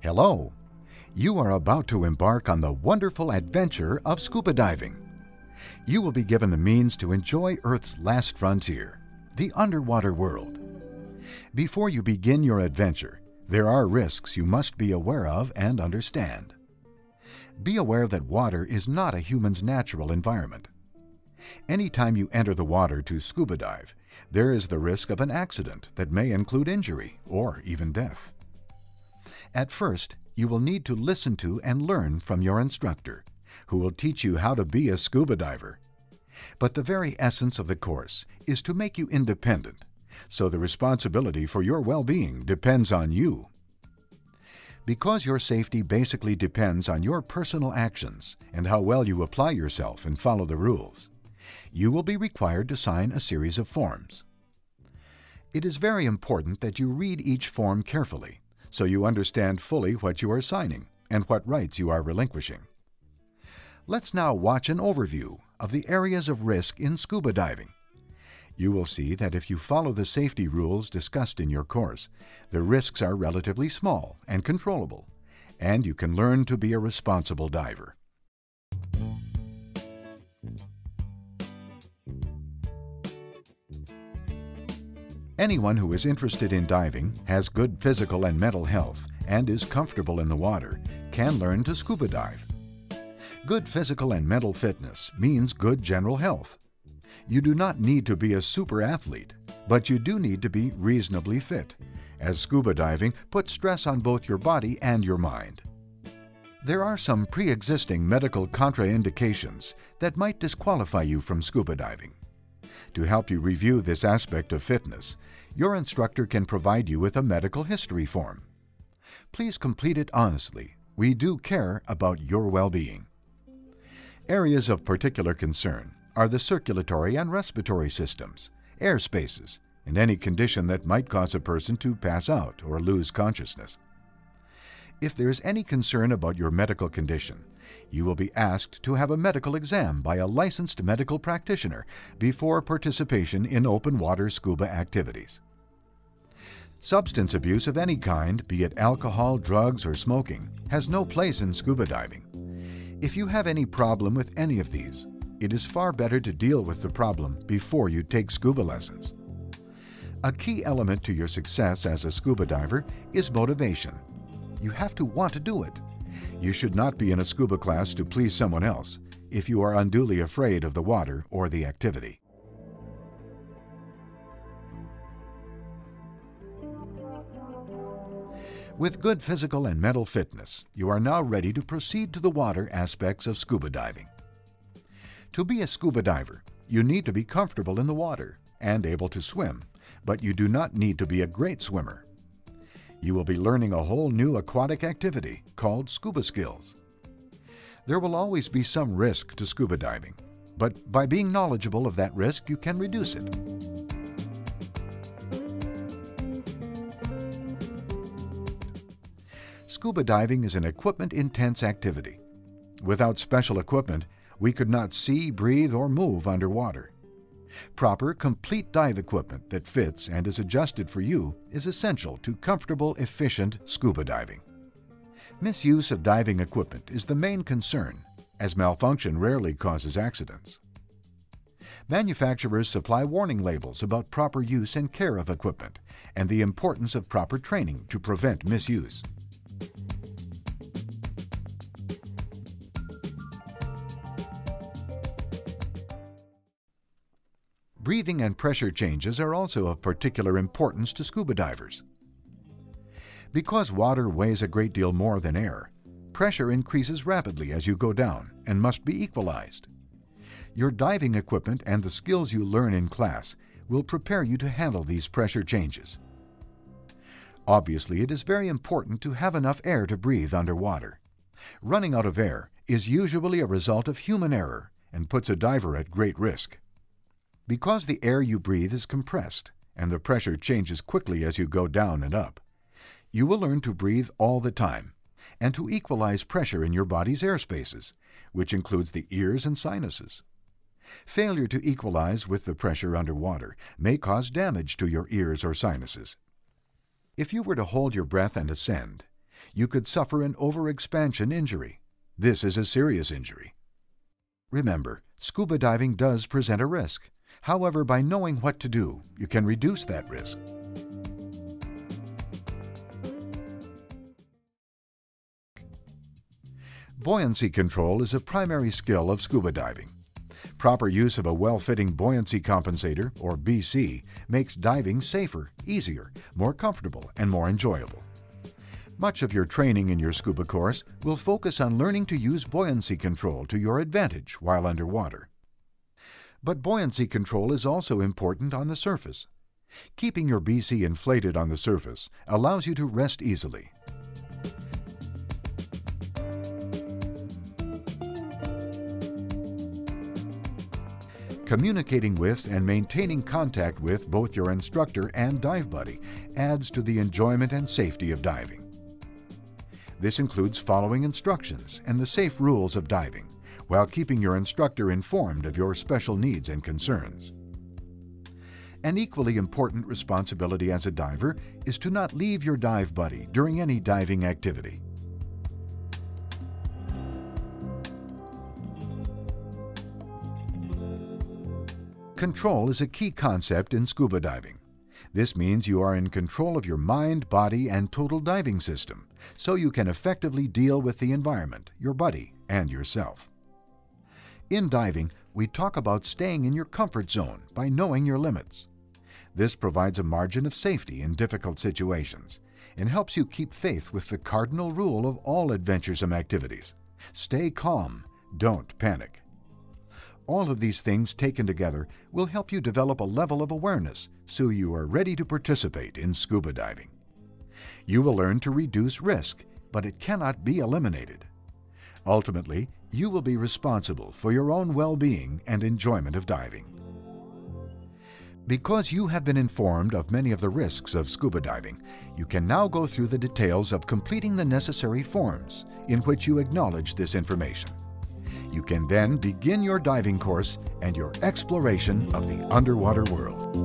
Hello! You are about to embark on the wonderful adventure of scuba diving. You will be given the means to enjoy Earth's last frontier, the underwater world. Before you begin your adventure, there are risks you must be aware of and understand. Be aware that water is not a human's natural environment. Anytime you enter the water to scuba dive, there is the risk of an accident that may include injury or even death. At first, you will need to listen to and learn from your instructor, who will teach you how to be a scuba diver. But the very essence of the course is to make you independent, so the responsibility for your well-being depends on you. Because your safety basically depends on your personal actions and how well you apply yourself and follow the rules, you will be required to sign a series of forms. It is very important that you read each form carefully, so you understand fully what you are signing and what rights you are relinquishing. Let's now watch an overview of the areas of risk in scuba diving. You will see that if you follow the safety rules discussed in your course, the risks are relatively small and controllable, and you can learn to be a responsible diver. Anyone who is interested in diving, has good physical and mental health, and is comfortable in the water, can learn to scuba dive. Good physical and mental fitness means good general health. You do not need to be a super athlete, but you do need to be reasonably fit, as scuba diving puts stress on both your body and your mind. There are some pre-existing medical contraindications that might disqualify you from scuba diving. To help you review this aspect of fitness, your instructor can provide you with a medical history form. Please complete it honestly. We do care about your well-being. Areas of particular concern are the circulatory and respiratory systems, air spaces, and any condition that might cause a person to pass out or lose consciousness. If there is any concern about your medical condition, you will be asked to have a medical exam by a licensed medical practitioner before participation in open water scuba activities. Substance abuse of any kind, be it alcohol, drugs, or smoking, has no place in scuba diving. If you have any problem with any of these, it is far better to deal with the problem before you take scuba lessons. A key element to your success as a scuba diver is motivation. You have to want to do it. You should not be in a scuba class to please someone else if you are unduly afraid of the water or the activity. With good physical and mental fitness, you are now ready to proceed to the water aspects of scuba diving. To be a scuba diver, you need to be comfortable in the water and able to swim, but you do not need to be a great swimmer. You will be learning a whole new aquatic activity called scuba skills. There will always be some risk to scuba diving, but by being knowledgeable of that risk, you can reduce it. Scuba diving is an equipment-intense activity. Without special equipment, we could not see, breathe, or move underwater. Proper, complete dive equipment that fits and is adjusted for you is essential to comfortable, efficient scuba diving. Misuse of diving equipment is the main concern, as malfunction rarely causes accidents. Manufacturers supply warning labels about proper use and care of equipment and the importance of proper training to prevent misuse. Breathing and pressure changes are also of particular importance to scuba divers. Because water weighs a great deal more than air, pressure increases rapidly as you go down and must be equalized. Your diving equipment and the skills you learn in class will prepare you to handle these pressure changes. Obviously, it is very important to have enough air to breathe underwater. Running out of air is usually a result of human error and puts a diver at great risk. Because the air you breathe is compressed and the pressure changes quickly as you go down and up, you will learn to breathe all the time and to equalize pressure in your body's air spaces, which includes the ears and sinuses. Failure to equalize with the pressure underwater may cause damage to your ears or sinuses. If you were to hold your breath and ascend, You could suffer an overexpansion injury. This is a serious injury. Remember, scuba diving does present a risk. However, by knowing what to do, you can reduce that risk. Buoyancy control is a primary skill of scuba diving. Proper use of a well-fitting buoyancy compensator, or BC, makes diving safer, easier, more comfortable, and more enjoyable. Much of your training in your scuba course will focus on learning to use buoyancy control to your advantage while underwater. But buoyancy control is also important on the surface. Keeping your BC inflated on the surface allows you to rest easily. Communicating with and maintaining contact with both your instructor and dive buddy adds to the enjoyment and safety of diving. This includes following instructions and the safe rules of diving, while keeping your instructor informed of your special needs and concerns. An equally important responsibility as a diver is to not leave your dive buddy during any diving activity. Control is a key concept in scuba diving. This means you are in control of your mind, body, and total diving system, so you can effectively deal with the environment, your buddy, and yourself. In diving, we talk about staying in your comfort zone by knowing your limits. This provides a margin of safety in difficult situations and helps you keep faith with the cardinal rule of all adventuresome activities: stay calm, don't panic. All of these things taken together will help you develop a level of awareness so you are ready to participate in scuba diving. You will learn to reduce risk, but it cannot be eliminated. Ultimately, you will be responsible for your own well-being and enjoyment of diving. Because you have been informed of many of the risks of scuba diving, you can now go through the details of completing the necessary forms in which you acknowledge this information. You can then begin your diving course and your exploration of the underwater world.